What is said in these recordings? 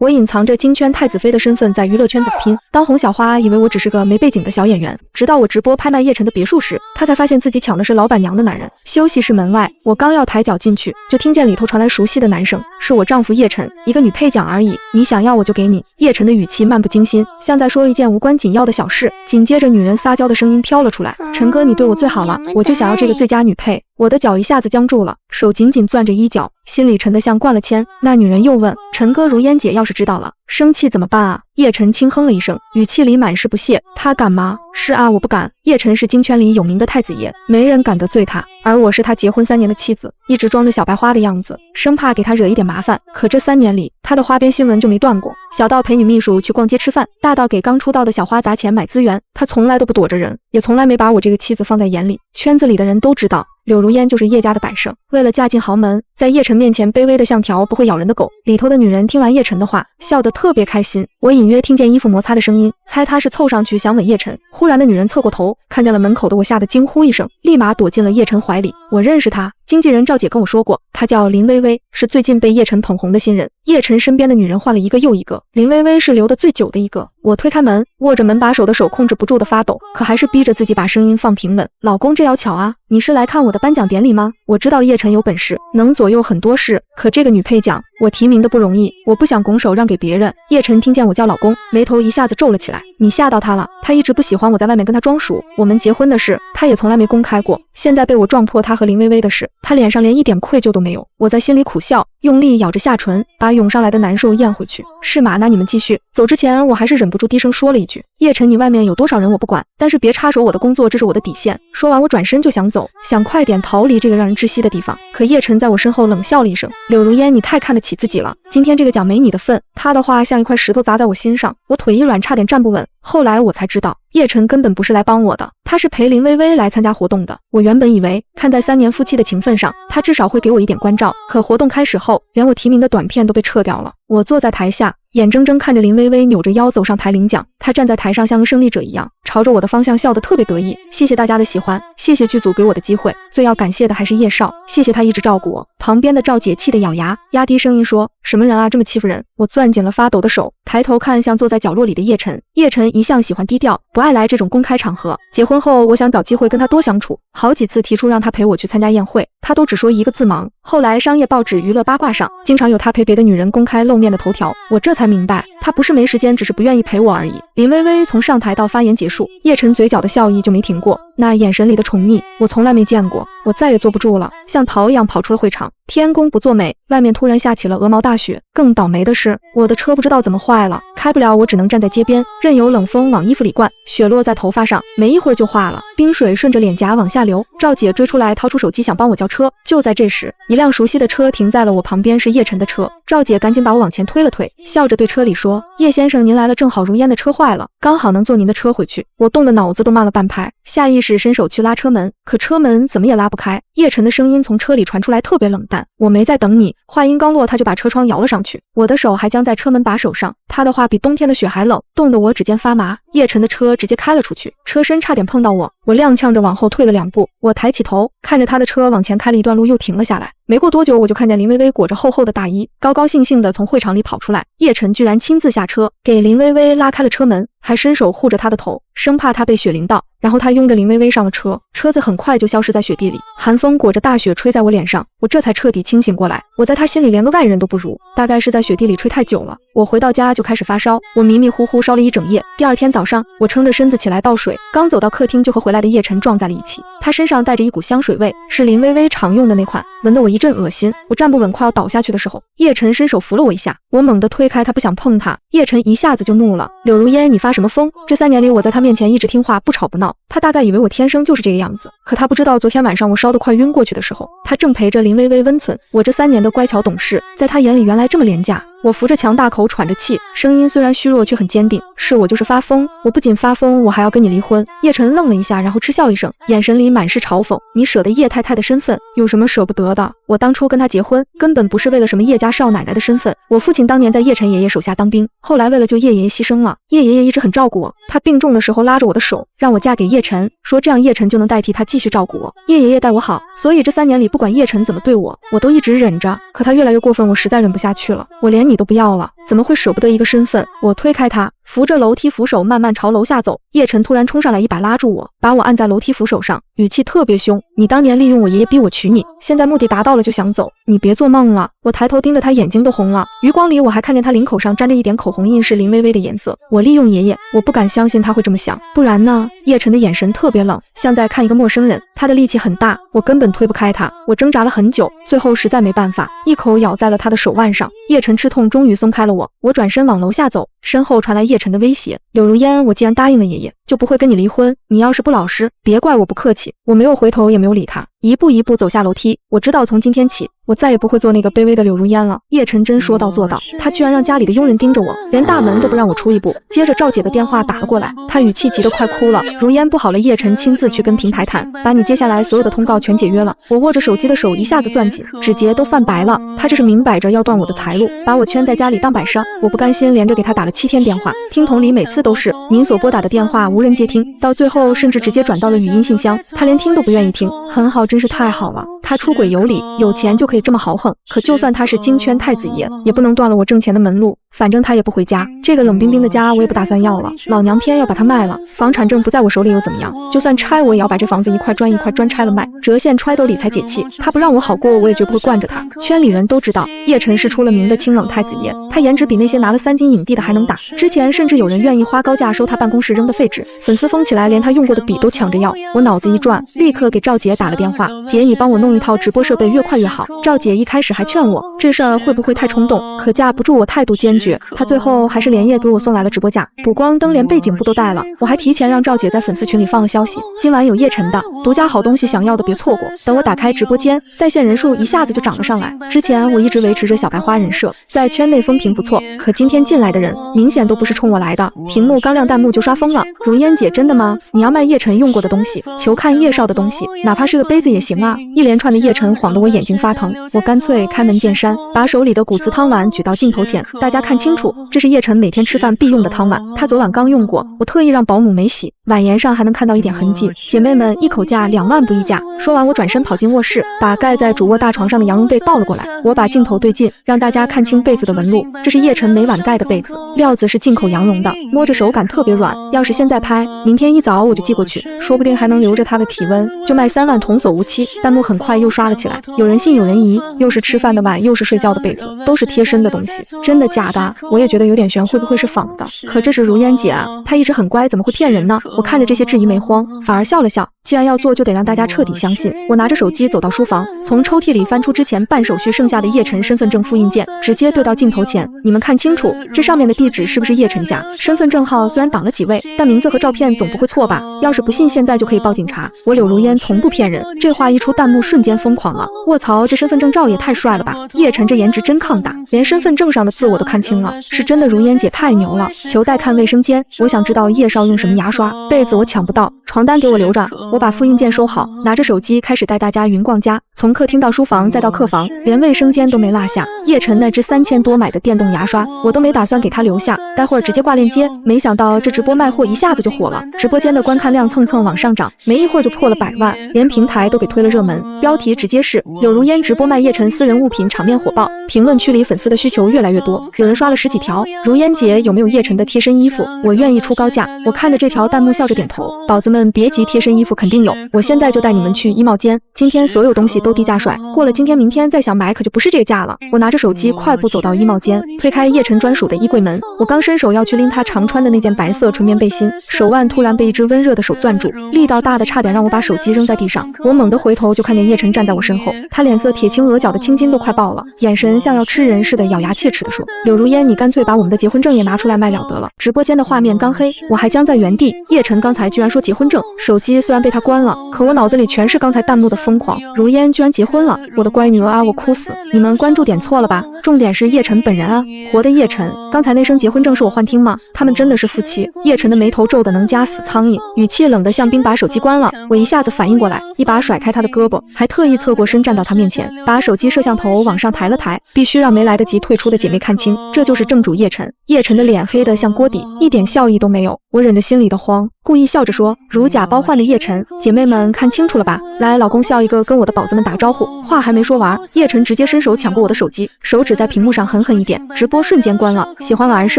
我隐藏着金圈太子妃的身份在娱乐圈打拼，当红小花以为我只是个没背景的小演员，直到我直播拍卖叶晨的别墅时，她才发现自己抢的是老板娘的男人。休息室门外，我刚要抬脚进去，就听见里头传来熟悉的男声，是我丈夫叶晨，一个女配奖而已，你想要我就给你。叶晨的语气漫不经心，像在说一件无关紧要的小事。紧接着女人撒娇的声音飘了出来，陈哥你对我最好了，我就想要这个最佳女配。我的脚一下子僵住了，手紧紧攥着衣角，心里沉得像灌了铅。那女人又问，陈哥，如烟姐要是知道了，生气怎么办啊？叶晨轻哼了一声，语气里满是不屑，他敢吗？是啊，我不敢。叶晨是金圈里有名的太子爷，没人敢得罪他，而我是他结婚3年的妻子，一直装着小白花的样子，生怕给他惹一点麻烦。可这3年里，他的花边新闻就没断过，小到陪女秘书去逛街吃饭，大到给刚出道的小花砸钱买资源，他从来都不躲着人，也从来没把我这个妻子放在眼里。圈子里的人都知道，柳如烟就是叶家的摆设，为了嫁进豪门，在叶晨面前卑微的像条不会咬人的狗。里头的女人听完叶晨的话，笑得特别开心。我隐约听见衣服摩擦的声音，猜她是凑上去想吻叶晨。忽然的女人侧过头，看见了门口的我，吓得惊呼一声，立马躲进了叶晨怀里。我认识她，经纪人赵姐跟我说过，她叫林薇薇，是最近被叶晨捧红的新人。叶晨身边的女人换了一个又一个，林薇薇是留得最久的一个。我推开门，握着门把手的手控制不住的发抖，可还是逼着自己把声音放平稳。老公，这要巧啊，你是来看我的颁奖典礼吗？我知道叶晨有本事，能左右很多事，可这个女配奖我提名的不容易，我不想拱手让给别人。叶晨听见我叫老公，眉头一下子皱了起来。你吓到他了，他一直不喜欢我在外面跟他装熟，我们结婚的事他也从来没公开过，现在被我撞破他和林薇薇的事，他脸上连一点愧疚都没有。我在心里苦笑，用力咬着下唇，把涌上来的难受咽回去。是吗？那你们继续。走之前我还是忍不住低声说了一句，叶晨，你外面有多少人我不管，但是别插手我的工作，这是我的底线。说完我转身就想走，想快点逃离这个让人窒息的地方。可叶晨在我身后冷笑了一声，柳如烟，你太看得起自己了，今天这个奖没你的份。他的话像一块石头砸在我心上，我腿一软，差点站不稳。后来我才知道，叶晨根本不是来帮我的，他是陪林薇薇来参加活动的。我原本以为看在3年夫妻的情分上，他至少会给我一点关照，可活动开始后，连我提名的短片都被撤掉了。我坐在台下，眼睁睁看着林薇薇扭着腰走上台领奖，她站在台上像个胜利者一样，朝着我的方向笑得特别得意。谢谢大家的喜欢，谢谢剧组给我的机会，最要感谢的还是叶少，谢谢他一直照顾我。旁边的赵姐气得咬牙，压低声音说，什么人啊，这么欺负人。我攥紧了发抖的手，抬头看向坐在角落里的叶晨。叶晨一向喜欢低调，不爱来这种公开场合，结婚后我想找机会跟他多相处，好几次提出让他陪我去参加宴会，他都只说一个字忙。后来商业报纸娱乐八卦上经常有他陪别的女人公开露面的头条，我这才明白他不是没时间，只是不愿意陪我而已。林薇薇从上台到发言结束，叶晨嘴角的笑意就没停过，那眼神里的宠溺我从来没见过。我再也坐不住了，像逃一样跑出了会场。天公不作美，外面突然下起了鹅毛大雪。更倒霉的是，我的车不知道怎么坏了，开不了，我只能站在街边，任由冷风往衣服里灌，雪落在头发上，没一会儿就化了，冰水顺着脸颊往下流。赵姐追出来，掏出手机想帮我叫车。就在这时，一辆熟悉的车停在了我旁边，是叶晨的车。赵姐赶紧把我往前推了推，笑着对车里说，叶先生您来了，正好如烟的车坏了，刚好能坐您的车回去。我冻得脑子都慢了半拍，下意识伸手去拉车门，可车门怎么也拉不开。叶晨的声音从车里传出来，特别冷淡，我没在等你。话音刚落，他就把车窗摇了上去，我的手还僵在车门把手上。他的话比冬天的雪还冷，冻得我指尖发麻。叶晨的车直接开了出去，车身差点碰到我，我踉跄着往后退了2步。我抬起头，看着他的车往前开了一段路，又停了下来。没过多久，我就看见林薇薇裹着厚厚的大衣，高高兴兴地从会场里跑出来。叶晨居然亲自下车，给林薇薇拉开了车门，还伸手护着她的头，生怕她被雪淋到。然后他拥着林薇薇上了车，车子很快就消失在雪地里。寒风裹着大雪吹在我脸上，我这才彻底清醒过来。我在他心里连个外人都不如，大概是在雪地里吹太久了。我回到家就开始发烧，我迷迷糊糊烧了一整夜。第二天早上，我撑着身子起来倒水，刚走到客厅就和回来的叶晨撞在了一起。他身上带着一股香水味，是林薇薇常用的那款，闻得我一阵恶心。我站不稳，快要倒下去的时候，叶晨伸手扶了我一下，我猛地推开他，不想碰他。叶晨一下子就怒了，柳如烟，你发什么疯？这3年里我在他面前一直听话，不吵不闹，他大概以为我天生就是这个样子，可他不知道昨天晚上我烧得快晕过去的时候，他正陪着林薇薇温存。我这3年的乖巧懂事，在他眼里原来这么廉价。我扶着墙大口喘着气，声音虽然虚弱却很坚定，是我就是发疯，我不仅发疯，我还要跟你离婚。叶晨愣了一下，然后嗤笑一声，眼神里满是嘲讽，你舍得叶太太的身份，有什么舍不得的？我当初跟他结婚根本不是为了什么叶家少奶奶的身份，我父亲当年在叶晨爷爷手下当兵，后来为了救叶爷爷牺牲了。叶爷爷一直很照顾我，他病重的时候拉着我的手让我嫁给叶晨，说这样叶晨就能代替他继续照顾我。叶爷爷待我好，所以这3年里不管叶晨怎么对我，我都一直忍着。可他越来越过分，我实在忍不下去了，我连你都不要了，怎么会舍不得一个身份？我推开他，扶着楼梯扶手慢慢朝楼下走。叶晨突然冲上来，一把拉住我，把我按在楼梯扶手上，语气特别凶。你当年利用我爷爷逼我娶你，现在目的达到了就想走，你别做梦了。我抬头盯着他，眼睛都红了，余光里我还看见他领口上沾着一点口红印，是林微微的颜色。我利用爷爷，我不敢相信他会这么想，不然呢？叶晨的眼神特别冷，像在看一个陌生人，他的力气很大，我根本推不开他。我挣扎了很久，最后实在没办法，一口咬在了他的手腕上。叶晨吃痛，终于松开了我。我转身往楼下走，身后传来叶晨的威胁：柳如烟，我既然答应了爷爷，就不会跟你离婚，你要是不老实，别怪我不客气。我没有回头，也没有理他，一步一步走下楼梯。我知道从今天起，我再也不会做那个卑微的柳如烟了。叶晨真说到做到，他居然让家里的佣人盯着我，连大门都不让我出一步。接着赵姐的电话打了过来，她语气急得快哭了。如烟不好了，叶晨亲自去跟平台谈，把你接下来所有的通告全解约了。我握着手机的手一下子攥紧，指节都泛白了。他这是明摆着要断我的财路，把我圈在家里当摆设。我不甘心，连着给他打了7天电话，听筒里每次都是您所拨打的电话无人接听，到最后甚至直接转到了语音信箱，他连听都不愿意听。很好，真是太好了，他出轨有理，有钱就可以这么豪横。可就算他是金圈太子爷，也不能断了我挣钱的门路。反正他也不回家，这个冷冰冰的家我也不打算要了。老娘偏要把它卖了，房产证不在我手里又怎么样？就算拆，我也要把这房子一块砖一块砖拆了卖，折现揣兜里才解气。他不让我好过，我也绝不会惯着他。圈里人都知道，叶晨是出了名的清冷太子爷，他颜值比那些拿了3金影帝的还能打。之前甚至有人愿意花高价收他办公室扔的废纸，粉丝疯起来，连他用过的笔都抢着要。我脑子一转，立刻给赵姐打了电话，姐，你帮我弄一套直播设备，越快越好。赵姐一开始还劝我，这事儿会不会太冲动？可架不住我态度坚决，她最后还是连夜给我送来了直播架、补光灯，连背景布都带了。我还提前让赵姐在粉丝群里放了消息，今晚有叶晨的独家好东西，想要的别错过。等我打开直播间，在线人数一下子就涨了上来。之前我一直维持着小白花人设，在圈内风评不错，可今天进来的人明显都不是冲我来的，屏幕刚亮弹幕就刷疯了。如烟姐，真的吗？你要卖叶晨用过的东西，求看叶少的东西，哪怕是个杯子也行啊。一连串的叶晨晃得我眼睛发疼，我干脆开门见山，把手里的骨瓷汤碗举到镜头前，大家看清楚，这是叶晨每天吃饭必用的汤碗，他昨晚刚用过，我特意让保姆没洗，碗沿上还能看到一点痕迹。姐妹们，一口价2万不议价。说完，我转身跑进卧室，把盖在主卧大床上的羊绒被倒了过来。我把镜头对近，让大家看清被子的纹路，这是叶晨每晚盖的被子，料子是进口羊绒的，摸着手感特别软。要是现在拍，明天一早我就寄过去，说不定还能留着它的体温，就卖3万童叟无欺。弹幕很快又刷了起来，有人信有人疑，又是吃饭的碗，又是睡觉的被子，都是贴身的东西，真的假的？我也觉得有点悬，会不会是仿的？可这是如烟姐啊，她一直很乖，怎么会骗人呢？我看着这些质疑没慌，反而笑了笑。既然要做，就得让大家彻底相信。我拿着手机走到书房，从抽屉里翻出之前办手续剩下的叶晨身份证复印件，直接对到镜头前。你们看清楚，这上面的地址是不是叶晨家？身份证号虽然挡了几位，但名字和照片总不会错吧？要是不信，现在就可以报警查。我柳如烟从不骗人。这话一出，弹幕瞬间疯狂了。卧槽，这身份证照也太帅了吧！叶晨这颜值真抗打，连身份证上的字我都看清了，是真的。如烟姐太牛了。求带看卫生间，我想知道叶少用什么牙刷。被子我抢不到，床单给我留着。我把复印件收好，拿着手机开始带大家云逛家，从客厅到书房再到客房，连卫生间都没落下。叶晨那支3000多买的电动牙刷，我都没打算给他留下，待会儿直接挂链接。没想到这直播卖货一下子就火了，直播间的观看量蹭蹭往上涨，没一会儿就破了100万，连平台都给推了热门。标题直接是柳如烟直播卖叶晨私人物品，场面火爆。评论区里粉丝的需求越来越多，有人刷了10几条，如烟姐有没有叶晨的贴身衣服？我愿意出高价。我看着这条弹幕笑着点头，宝子们别急，贴身衣服肯定有，我现在就带你们去衣帽间，今天所有东西都低价甩，过了今天明天再想买可就不是这个价了。我拿着手机快步走到衣帽间，推开叶晨专属的衣柜门，我刚伸手要去拎他常穿的那件白色纯棉背心，手腕突然被一只温热的手攥住，力道大的差点让我把手机扔在地上。我猛地回头就看见叶晨站在我身后，他脸色铁青，额角的青筋都快爆了，眼神像要吃人似的，咬牙切齿地说：柳如烟，你干脆把我们的结婚证也拿出来卖了得了。直播间的画面刚黑，我还僵在原地，叶晨刚才居然说结婚证。证。手机虽然被他关了，可我脑子里全是刚才弹幕的疯狂。如烟居然结婚了，我的乖女儿啊，我哭死！你们关注点错了吧？重点是叶晨本人啊，活的叶晨。刚才那声结婚证是我幻听吗？他们真的是夫妻？叶晨的眉头皱得能夹死苍蝇，语气冷得像冰，把手机关了。我一下子反应过来，一把甩开他的胳膊，还特意侧过身站到他面前，把手机摄像头往上抬了抬，必须让没来得及退出的姐妹看清，这就是正主叶晨。叶晨的脸黑得像锅底，一点笑意都没有。我忍着心里的慌，故意笑着说：“如假包换的叶晨，姐妹们看清楚了吧？来，老公笑一个，跟我的宝子们打招呼。”话还没说完，叶晨直接伸手抢过我的手机，手指在屏幕上狠狠一点，直播瞬间关了。喜欢玩是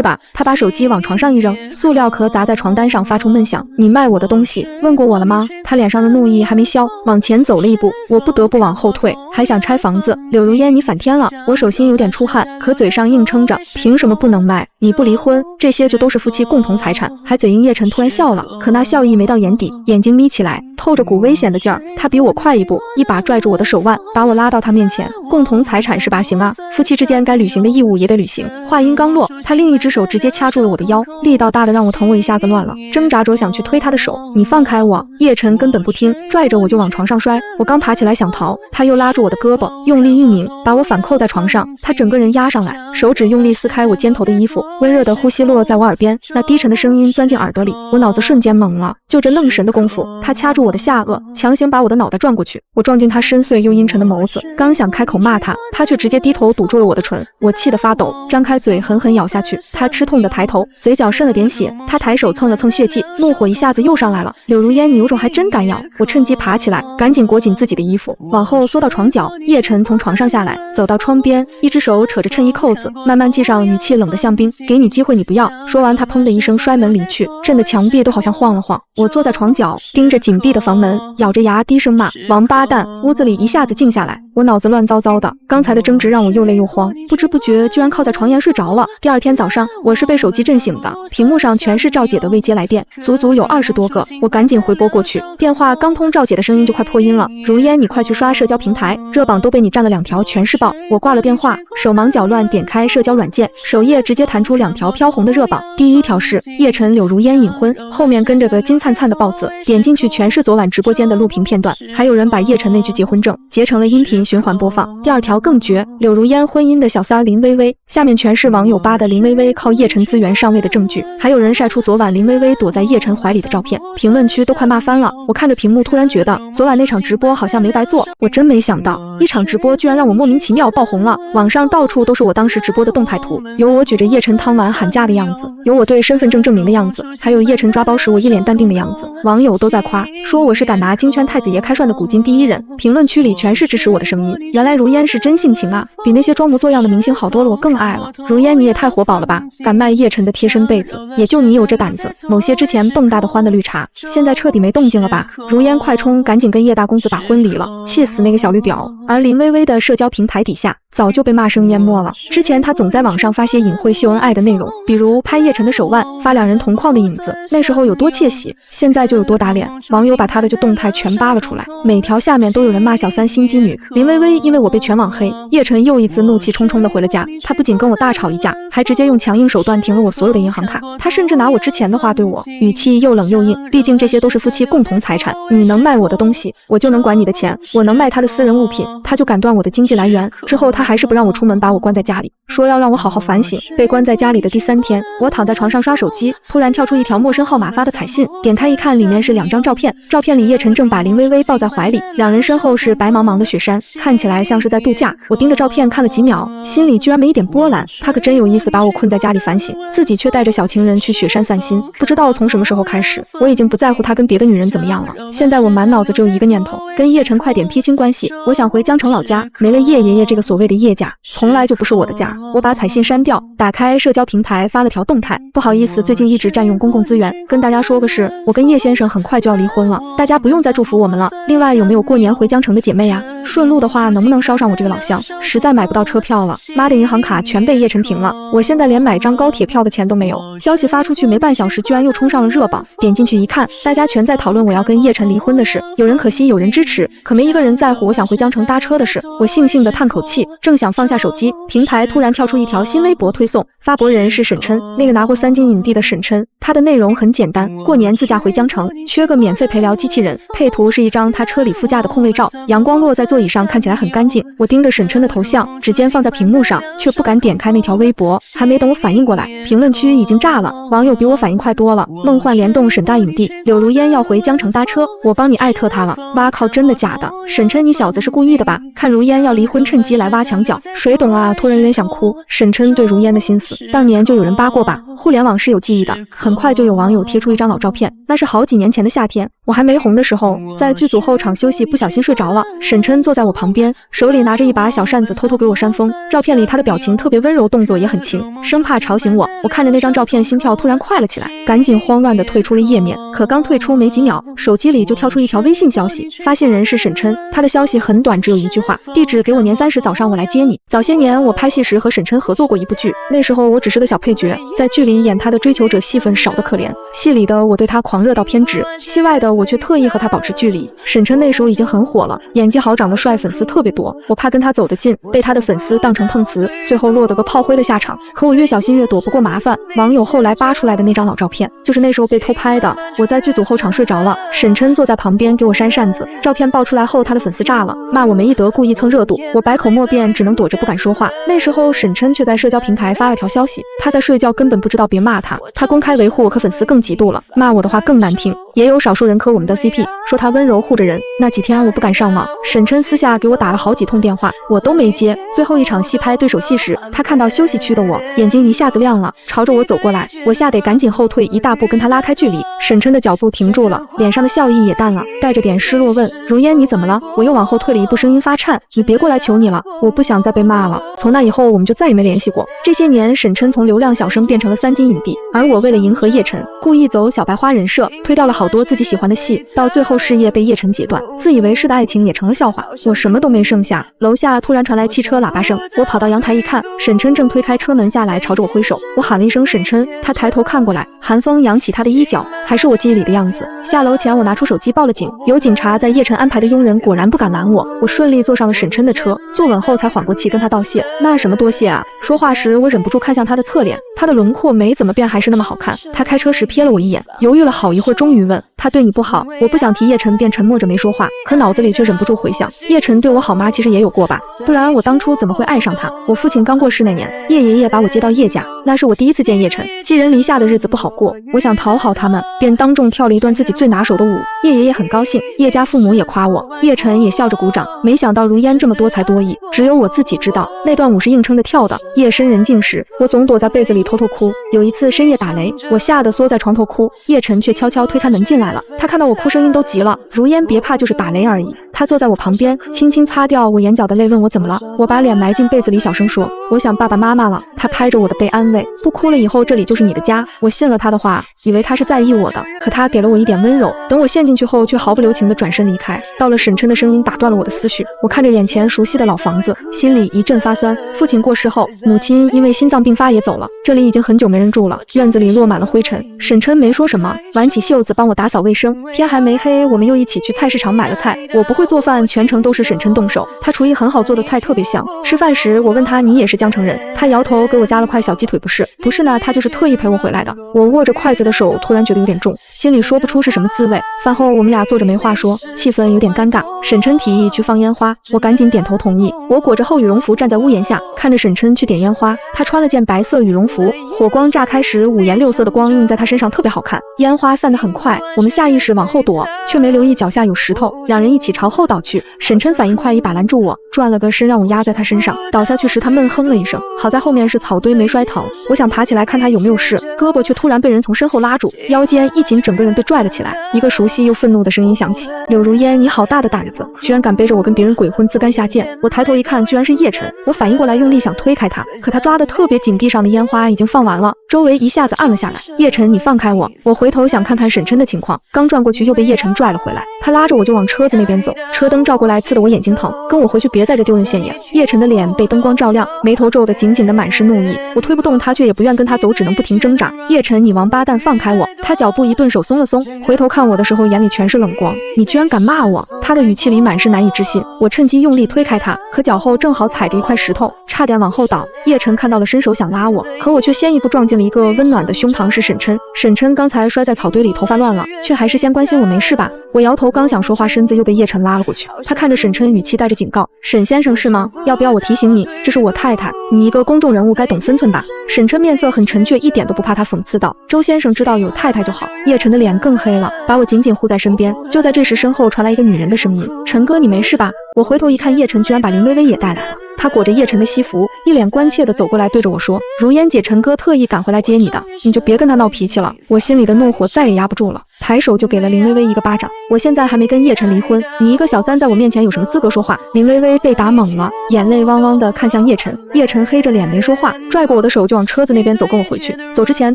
吧？他把手机往床上一扔，塑料壳砸在床单上发出闷响。你卖我的东西，问过我了吗？他脸上的怒意还没消，往前走了一步，我不得不往后退。还想拆房子，柳如烟你反天了。我手心有点出汗，可嘴上硬撑着，凭什么不能卖？你不离婚，这些就都是夫妻共同财产。还嘴硬叶晨突然笑了，可那笑意没到眼底，眼睛眯起来，透着股危险的劲儿。他比我快一步，一把拽住我的手腕，把我拉到他面前。共同财产是吧？行啊，夫妻之间该履行的义务也得履行。话音刚落，他另一只手直接掐住了我的腰，力道大的让我疼，我一下子乱了，挣扎着想去推他的手。你放开我！叶晨根本不听，拽着我就往床上摔。我刚爬起来想逃，他又拉住我的胳膊，用力一拧，把我反扣在床上。他整个人压上来，手指用力撕开我肩头的衣服，温热的呼吸落在我耳边，那低沉的声音钻进耳朵里，我脑子瞬间懵了。就这愣神的功夫，他掐住我的下颚，强行把我的脑袋转过去。我撞进他深邃又阴沉的眸子，刚想开口骂他，他却直接低头堵住了我的唇。我气得发抖，张开嘴狠狠咬下去。他吃痛的抬头，嘴角渗了点血。他抬手蹭了蹭血迹，怒火一下子又上来了。柳如烟，你有种还真敢咬！我趁机爬起来，赶紧裹紧自己的衣服，往后缩到床角。叶晨从床上下来，走到窗边，一只手扯着衬衣扣子，慢慢系上，语气冷得像冰。给你机会你不要。说完，他砰的一声摔门离去，震得墙壁都好像晃了晃。我坐在床角，盯着紧闭的房门，咬着牙低声骂：王八蛋！屋子里一下子静下来，我脑子乱糟糟的。刚才的争执让我又累又慌，不知不觉居然靠在床沿睡着了。第二天早上，我是被手机震醒的，屏幕上全是赵姐的未接来电，足足有20多个。我赶紧回拨过去，电话刚通，赵姐的声音就快破音了：如烟，你快去刷社交平台，热榜都被你占了2条，全是爆。我挂了电话，手忙脚乱点开社交软件，首页直接弹出2条飘红的热榜，第一条是叶晨柳如烟隐婚，后面跟着个金灿灿的豹字，点进去全是昨晚直播间的录屏片段，还有人把叶晨那句结婚证截成了音频循环播放。第二条更绝，柳如烟婚姻的小三儿林薇薇，下面全是网友扒的林薇薇靠叶晨资源上位的证据，还有人晒出昨晚林薇薇躲在叶晨怀里的照片，评论区都快骂翻了。我看着屏幕，突然觉得昨晚那场直播好像没白做，我真没想到一场直播居然让我莫名其妙爆红了。网上到处都是我当时直播的动态图，有我举着叶晨汤碗喊价的样子，有我对身份证证明的样子，还有叶晨抓包时我一脸淡定的样子。网友都在夸，说我是敢拿金圈太子爷开涮的古今第一人，评论区里全是支持我的声音。原来如烟是真性情啊，比那些装模作样的明星好多了，我更爱了。如烟你也太活宝了吧，敢卖叶晨的贴身被子，也就你有这胆子。某些之前蹦跶的欢的绿茶，现在彻底没动静了吧？如烟快冲，赶紧跟叶大公子把婚离了，气死那个小绿婊。而林薇薇的社交平台底下早就被骂声淹没了。之前她总在网上发些隐晦秀恩爱的内容，比如拍叶晨的手腕，发2人同框的影子，那时候有多窃喜，现在就有多打脸。网友把她的就动态全扒了出来，每条下面都有人骂小三心机女。林薇薇因为我被全网黑，叶晨又一次怒气冲冲地回了家。他不仅跟我大吵一架，还直接用强硬手段停了我所有的银行卡。他甚至拿我之前的话对我，语气又冷又硬，毕竟这些都是夫妻共同财产，你能卖我的东西，我就能管你的钱，我能卖他的私人物品，他就敢断我的经济来源。之后他还是不让我出门，把我关在家里，说要让我好好反省。被关在家里的第3天，我躺在床上刷手机，突然跳出一条陌生号码发的彩信，点开一看，里面是2张照片，照片里叶晨正把林薇薇抱在怀里，2人身后是白茫茫的雪山，看起来像是在度假。我盯着照片看了几秒，心里居然没一点波澜。他可真有意思，把我困在家里反省，自己却带着小情人去雪山散心。不知道从什么时候开始，我已经不在乎他跟别的女人怎么样了，现在我满脑子只有一个念头，跟叶晨快点撇清关系。我想回江城老家，没了叶爷爷这个所谓的叶家，从来就不是我的家。我把彩信删掉，打开社交平台发了条动态，不好意思，最近一直占用公共资源，跟大家说个事，我跟叶先生很快就要离婚了，大家不用再祝福我们了。另外有没有过年回江城的姐妹呀？顺路的话能不能捎上我这个老乡？实在买不到车票了，妈的银行卡全被叶晨停了，我现在连买张高铁票的钱都没有。消息发出去没半小时，居然又冲上了热榜，点进去一看，大家全在讨论我要跟叶晨离婚的事，有人可惜，有人支持，可没一个人在乎我想回江城搭车的事。我悻悻地叹口气，正想放下手机，平台突然跳出一条新微博推送，发博人是沈琛，那个拿过3金影帝的沈琛。他的内容很简单，过年自驾回江城，缺个免费陪聊机器人。配图是一张他车里副驾的空位照，阳光落在座椅上，看起来很干净。我盯着沈琛的头像，指尖放在屏幕上，却不敢点开那条微博。还没等我反应过来，评论区已经炸了，网友比我反应快多了。梦幻联动沈大影帝，柳如烟要回江城搭车，我帮你艾特他了。哇靠，真的假的？沈琛你小子是故意的吧？看如烟要离婚，趁机来挖墙脚，谁懂啊？突然有点想哭。沈琛对如烟的心思，当年就有人扒过吧？互联网是有记忆的，很快就有网友贴出一张老照片，那是好几年前的夏天，我还没红的时候，在剧组后场休息，不小心睡着了。沈琛坐在我旁边，手里拿着一把小扇子，偷偷给我扇风。照片里他的表情特别温柔，动作也很轻，生怕吵醒我。我看着那张照片，心跳突然快了起来，赶紧慌乱地退出了页面。可刚退出没几秒，手机里就跳出一条微信消息，发信人是沈琛。他的消息很短，只有一句话：地址给我，年30早上我来接你。早些年我拍戏时和沈琛合作过一部剧，那时候我只是个小配角，在剧里演他的追求者，戏份少得可怜。戏里的我对他狂热到偏执，戏外的我却特意和他保持距离。沈琛那时候已经很火了，演技好，长得帅，粉丝特别多，我怕跟他走得近，被他的粉丝当成碰瓷，最后落得个炮灰的下场。可我越小心越躲不过麻烦。网友后来扒出来的那张老照片，就是那时候被偷拍的。我在剧组后场睡着了，沈琛坐在旁边给我扇扇子。照片爆出来后，他的粉丝炸了，骂我没医德，故意蹭热度。我百口莫辩，只能躲着不敢说话。那时候沈琛却在社交平台发了条消息，他在睡觉，根本不知道别骂他。他公开维护我，可粉丝更嫉妒了，骂我的话更难听。也有少数人磕我们的 CP， 说他温柔护着人。那几天我不敢上网，沈琛私下给我打了好几通电话，我都没接。最后一场戏拍对手戏时，他看到休息区的我，眼睛一下子亮了，朝着我走过来，我吓得赶紧后退一大步，跟他拉开距离。沈琛的脚步停住了，脸上的笑意也淡了，带着点失落问：如烟你怎么了？我又往后退了一步，声音发颤：你别过来，求你了，我不想再被骂了。从那以后我们就再也没联系过。这些年沈琛从流量小生变成了3金影帝，而我为了迎合叶晨，故意走小白花人设，推掉了好多自己喜欢的戏，到最后事业被叶晨截断，自以为是的爱情也成了笑话，我什么都没剩下。楼下突然传来汽车喇叭声，我跑到阳台一看，沈琛正推开车门下来，朝着我挥手。我喊了一声沈琛，他抬头看过来，寒风扬起他的衣角，还是我记忆里的样子。下楼前我拿出手机报了警，有警察在叶晨安排的佣人果然不敢拦我，我顺利坐上了沈琛的车，坐稳后才缓过气跟他道谢。那什么多谢啊，说话时我忍不住看向他的侧脸，他的轮廓没怎么变，还是那么好看。他开车时瞥了我一眼，犹豫了好一会儿，终于问：他对你不好？我不想提叶晨，便沉默着没说话，可脑子里却忍不住回想，叶晨对我好吗？其实也有过吧，不然我当初怎么会爱上他？我父亲刚过世那年，叶爷爷把我接到叶家，那是我第一次见叶晨，寄人篱下的日子不好过，我想讨好他们，便当众跳了一段自己最拿手的舞。叶爷爷很高兴，叶家父母也夸我，叶晨也笑着鼓掌。没想到如烟这么多才多艺，只有我自己知道，那段舞是硬撑着跳的。夜深人静时，我总躲在被子里偷偷哭。有一次深夜打雷，我吓得缩在床头哭，叶晨却悄悄推开门进来了。他看到我哭，声音都急了：如烟别怕，就是打雷而已。他坐在我旁边，轻轻擦掉我眼角的泪，问我怎么了。我把脸埋进被子里，小声说：我想爸爸妈妈了。他拍着我的背安慰：不哭了，以后这里就是你的家。我信了他的话，以为他是在意我的，可他给了我一点温柔。等我陷进去后，却毫不留情地转身离开。到了沈琛的声音打断了我的思绪，我看着眼前熟悉的老房子，心里一阵发酸。父亲过世后，母亲因为心脏病发也走了，这里已经很久没人住了，院子里落满了灰尘。沈琛没说什么，挽起袖子帮我打扫卫生。天还没黑，我们又一起去菜市场买了菜。我不会做饭，全程都是沈琛动手，他厨艺很好，做的菜特别香。吃饭时我问他：你也是江城人？他摇头，给我夹了块小鸡腿。不是呢，他就是特意陪我回来的。我握着筷子的手突然觉得有点重，心里说不出是什么滋味。饭后我们俩坐着没话说，气氛有点尴尬。沈琛提议去放烟花，我赶紧点头同意。我裹着厚羽绒服站在屋檐下，看着沈琛去点烟花。他穿了件白色羽绒服，火光炸开时五颜六色的光映在他身上特别好看。烟花散得很快，我们下意识往后躲，却没留意脚下有石头，两人一起朝后倒去。沈琛反应快，一把拦住我，转了个身让我压在他身上。倒下去时他闷哼了一声，好在后面是草堆没摔疼。我想爬起来看他有没有事，胳膊却突然被人从身后拉住，腰间一紧，整个人被拽了起来。一个熟悉又愤怒的声音响起：柳如烟，你好大的胆子，居然敢背着我跟别人鬼混，自甘下贱。我抬头一看，居然是叶晨。我反应过来，用力想推开他，可他抓得特别紧，地上的烟花已经放完了，周围一下子暗了下来。叶晨，你放开我！我回头想看看沈琛的情况，刚转过去又被叶晨拽了回来。他拉着我就往车子那边走，车灯照过来刺得我眼睛疼，跟我回去别在这丢人现眼。叶晨的脸被灯光照亮，眉头皱得紧紧的，满是怒意。我推不动他，却也不愿跟他走，只能不停挣扎。叶晨，你王八蛋，放开我！他脚步一顿，手松了松，回头看我的时候眼里全是冷光。你居然敢骂我！他的语气里满是难以置信。我趁机用力推开他，可脚后正好踩着一块石头，差点往后倒。叶晨看到了，伸手想拉我，可我却先一步撞进了一个温暖的胸膛，是沈琛。沈琛刚才摔在草堆里，头发乱了，却还是先关心我没事吧。我摇头，刚想说话，身子又被叶晨拉了过去。他看着沈琛，语气带着警告：沈先生是吗？要不要我提醒你，这是我太太，你一个公众人物该懂分寸吧。沈琛面色很沉，却一点都不怕他，讽刺道：周先生知道有太太就好。叶晨的脸更黑了，把我紧紧护在身边。就在这时，身后传来一个女人的声音：陈哥，你没事吧？我回头一看，叶晨居然把林薇薇也带来了。她裹着叶晨的西服，一脸关切地走过来，对着我说：如烟姐，陈哥特意赶回来接你的，你就别跟他闹脾气了。我心里的怒火再也压不住了，抬手就给了林薇薇一个巴掌。我现在还没跟叶晨离婚，你一个小三在我面前有什么资格说话？林薇薇被打懵了，眼泪汪汪地看向叶晨。叶晨黑着脸没说话，拽过我的手就往车子那边走，跟我回去。走之前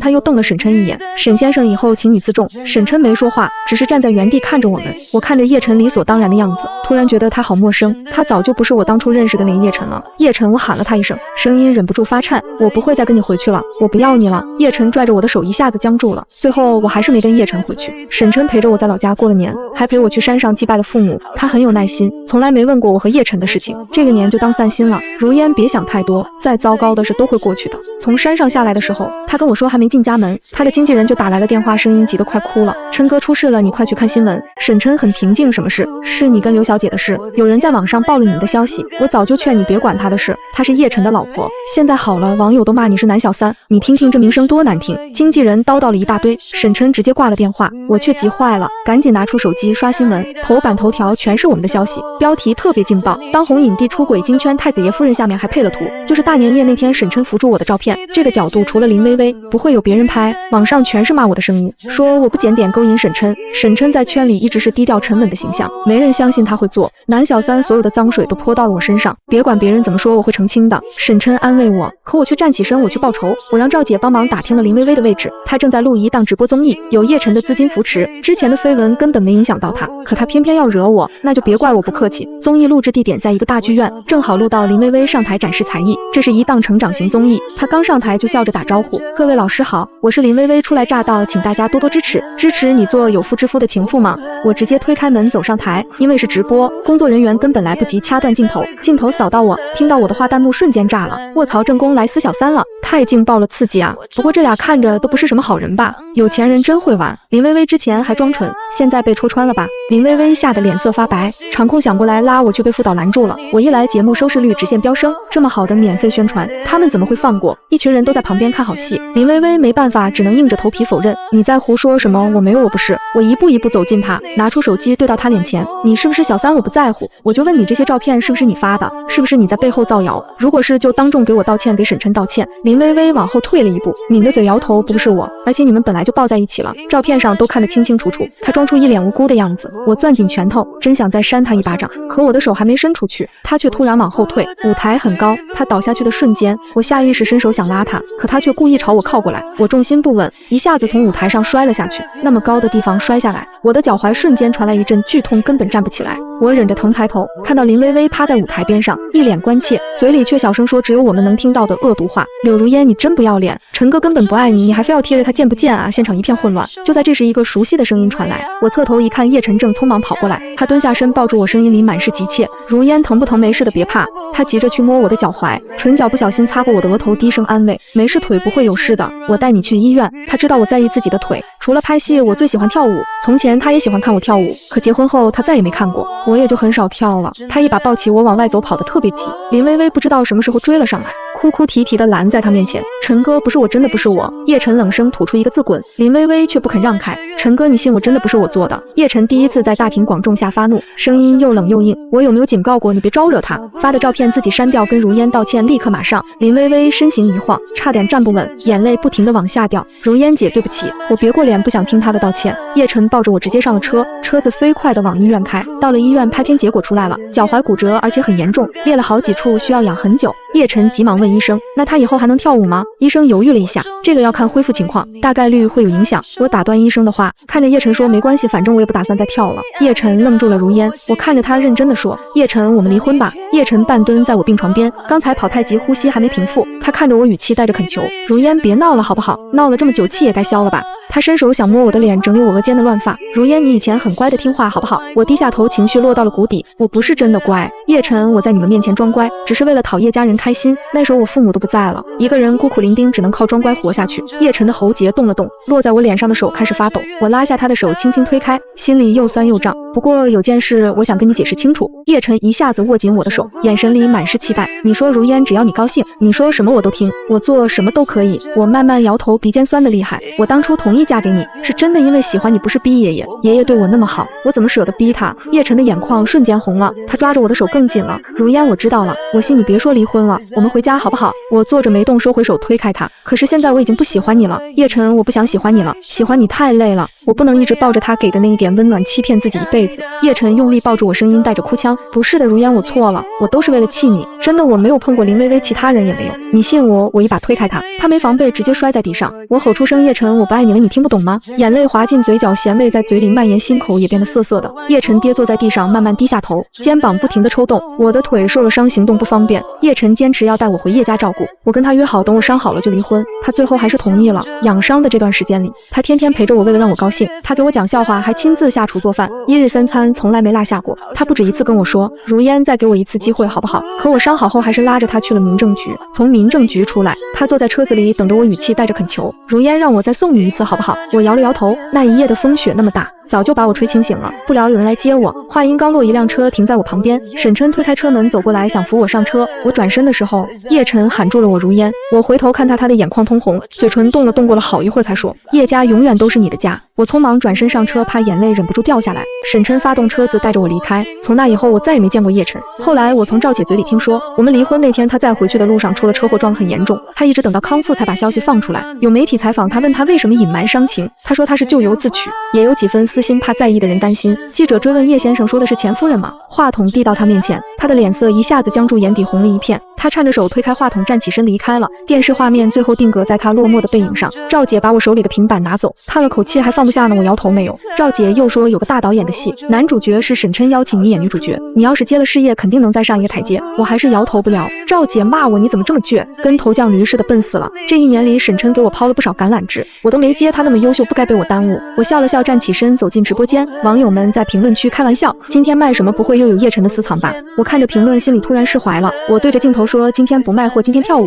他又瞪了沈琛一眼：沈先生，以后请你自重。沈琛没说话，只是站在原地看着我们。我看着叶晨理所当然的样子，突然觉得他好陌生，他早就不是我当初认识的林叶晨了。叶晨，我喊了他一声，声音忍不住发颤：我不会再跟你回去了，我不要你了。叶晨拽着我的手一下子僵住了，最后我还是没跟叶晨回去。沈琛陪着我在老家过了年，还陪我去山上祭拜了父母，他很有耐心，从来没问过我和叶晨的事情。这个年就当散心了，如烟别想太多，再糟糕的事都会过去的。从山上下来的时候，他跟我说还没进家门，他的经纪人就打来了电话，声音急得快哭了：琛哥出事了，你快去看新闻。沈琛很平静：什么事？是你跟刘小姐的事，有人在网上爆了你们的消息，我早就劝你别管她的事，她是叶晨的老婆，现在好了，网友都骂你是男小三，你听听这名声多难听。经纪人叨叨了一大堆，沈琛直接挂了电话，我却急坏了，赶紧拿出手机刷新闻，头版头条全是我们的消息，标题特别劲爆：当红影帝出轨金圈太子爷夫人，下面还配了图，就是大年夜那天沈琛扶住我的照片，这个角度除了林薇薇不会有别人拍，网上全是骂我的声音，说我不检点勾引沈琛。沈琛在圈里一直是低调沉稳的形象，没人相信他会做男小三，所有的脏水都泼到了我身上，别管别人怎么说，我会澄清的。沈琛安慰我，可我却站起身，我去报仇。我让赵姐帮忙打听了林薇薇的位置，她正在录一档直播综艺，有叶晨的资金扶持，之前的绯闻根本没影响到她，可她偏偏要惹我，那就别怪我不客气。综艺录制地点在一个大剧院，正好录到林薇薇上台展示才艺，这是一档成长型综艺。她刚上台就笑着打招呼：各位老师好，我是林薇薇，初来乍到，请大家多多支持，支持你做有妇之夫的情妇吗？我直接推开门走上台，因为是直播，工作人员根本来不及掐断镜头，镜头扫到我，听到我的话，弹幕瞬间炸了：卧槽，正宫来撕小三了，太劲爆了，刺激啊！不过这俩看着都不是什么好人吧？有钱人真会玩。林薇薇之前还装蠢，现在被戳穿了吧？林薇薇吓得脸色发白，场控想过来拉我，却被副导拦住了。我一来节目收视率直线飙升，这么好的免费宣传，他们怎么会放过？一群人都在旁边看好戏，林薇薇没办法，只能硬着头皮否认：你在胡说什么？我没有，我不是。我一步一步走近他，拿出手机对到他脸前：你是不是小三？我不在乎，我就问你，这些照片是不是你发的？是不是你在背后造谣？如果是，就当众给我道歉，给沈琛道歉。林薇薇往后退了一步，抿着嘴摇头：不是我，而且你们本来就抱在一起了，照片上都看得清清楚楚。她装出一脸无辜的样子，我攥紧拳头，真想再扇她一巴掌，可我的手还没伸出去，她却突然往后退。舞台很高，她倒下去的瞬间，我下意识伸手想拉她，可她却故意朝我靠过来，我重心不稳，一下子从舞台上摔了下去。那么高的地方摔下来，我的脚踝瞬间传来一阵剧痛，根本站不起来。我忍着疼抬头，看到林薇薇趴在舞台边上，一脸关切，嘴里却小声说只有我们能听到的恶毒话：柳如烟，你真不要脸，陈哥根本不爱你，你还非要贴着他贱不贱啊？现场一片混乱。就在这时，一个熟悉的声音传来，我侧头一看，叶晨正匆忙跑过来，他蹲下身抱住我，声音里满是急切：如烟，疼不疼？没事的，别怕。他急着去摸我的脚踝，唇角不小心擦过我的额头，低声安慰：没事，腿不会有事的，我带你去医院。他知道我在意自己的腿，除了拍戏，我最喜欢跳舞，从前他也喜欢看我跳舞，可结婚后他再也没看过，我也就很少跳了。他一把抱起我往外走，跑得特别急。林薇薇不知道什么时候追了上来，哭哭啼啼的拦在他面前：陈哥，不是我，真的不是我。叶晨冷声吐出一个字：滚。林薇薇却不肯让开，陈哥，你信我真的不是我做的。叶晨第一次在大庭广众下发怒，声音又冷又硬。我有没有警告过你别招惹他？发的照片自己删掉，跟如烟道歉，立刻马上。林微微身形一晃，差点站不稳，眼泪不停地往下掉。如烟姐，对不起，我别过脸，不想听她的道歉。叶晨抱着我直接上了车，车子飞快地往医院开。到了医院，拍片结果出来了，脚踝骨折，而且很严重，裂了好几处，需要养很久。叶晨急忙问医生，那他以后还能跳舞吗？医生犹豫了一下，这个要看恢复情况，大概率会有影响。我打断医生的话，看着叶晨说，没关系，反正我也不打算再跳了。叶晨愣住了如烟，我看着他认真地说，叶晨，我们离婚吧。叶晨半蹲在我病床边，刚才跑太急，呼吸还没平复，他看着我，语气带着恳求，如烟别闹了好不好？闹了这么久，气也该消了吧。他伸手想摸我的脸，整理我额间的乱发。如烟，你以前很乖的听话好不好？我低下头，情绪落到了谷底。我不是真的乖，叶晨，我在你们面前装乖，只是为了讨叶家人开心。那时候我父母都不在了，一个人孤苦伶仃，只能靠装乖活下去。叶晨的喉结动了动，落在我脸上的手开始发抖。我拉下他的手，轻轻推开，心里又酸又胀。不过有件事我想跟你解释清楚。叶晨一下子握紧我的手，眼神里满是期待。你说如烟，只要你高兴，你说什么我都听，我做什么都可以。我慢慢摇头，鼻尖酸得厉害。我当初同意嫁给你，是真的因为喜欢你，不是逼爷爷。爷爷对我那么好，我怎么舍得逼他？叶晨的眼眶瞬间红了，他抓着我的手更紧了。如烟，我知道了，我信你，别说离婚了，我们回家好不好？我坐着没动，收回手推开他。可是现在我已经不喜欢你了，叶晨，我不想喜欢你了，喜欢你太累了，我不能一直抱着他给的那一点温暖欺骗自己一辈子。叶晨用力抱住我，声音带着哭腔，不是的，如烟，我错了，我都是为了气你，真的，我没有碰过林微微，其他人也没有，你信我。我一把推开他，他没防备，直接摔在地上。我吼出声，叶晨，我不爱你了，你听不懂吗？眼泪滑进嘴角，咸味在嘴里蔓延，心口也变得涩涩的。叶晨跌坐在地上，慢慢低下头，肩膀不停地抽动。我的腿受了伤，行动不方便。叶晨坚持要带我回叶家照顾，我跟他约好，等我伤好了就离婚。他最后还是同意了。养伤的这段时间里，他天天陪着我，为了让我高兴，他给我讲笑话，还亲自下厨做饭，一日三餐从来没落下过。他不止一次跟我说，如烟，再给我一次机会好不好？可我伤好后还是拉着他去了民政局。从民政局出来，他坐在车子里等着我，语气带着恳求，如烟，让我再送你一次好不好？我摇了摇头。那一夜的风雪那么大，早就把我吹清醒了。不聊有人来接我，话音刚落，一辆车停在我旁边，沈琛推开车门走过来，想扶我上车。我转身的时候，叶晨喊住了我，如烟。我回头看他的眼眶通红，嘴唇动了动，过了好一会儿才说，叶家永远都是你的家。我匆忙转身上车，怕眼泪忍不住掉下来。沈琛发动车子带着我离开。从那以后，我再也没见过叶晨。后来我从赵姐嘴里听说，我们离婚那天，他在回去的路上出了车祸，撞得很严重。他一直等到康复才把消息放出来。有媒体采访他，问他为什么隐瞒伤情，他说他是咎由自取，也有几分私心，怕在意的人担心。记者追问叶先生说的是前夫人吗？话筒递到他面前，他的脸色一下子僵住，眼底红了一片。他颤着手推开话筒，站起身离开了。电视画面最后定格在他落寞的背影上。赵姐把我手里的平板拿走，叹了口气，还放不下呢。我摇头没有。赵姐又说有个大导演的戏，男主角是沈琛邀请你演女主角，你要是接了事业，肯定能再上一个台阶。我还是摇头不了。赵姐骂我，你怎么这么倔，跟头降驴似的，笨死了。这一年里，沈琛给我抛了不少橄榄枝，我都没接，他那么优秀，不该被我耽误。我笑了笑，站起身走进直播间。网友们在评论区开玩笑，今天卖什么？不会又有叶晨的私藏吧？我看着评论，心里突然释怀了。我对着镜头说，今天不卖货，今天跳舞。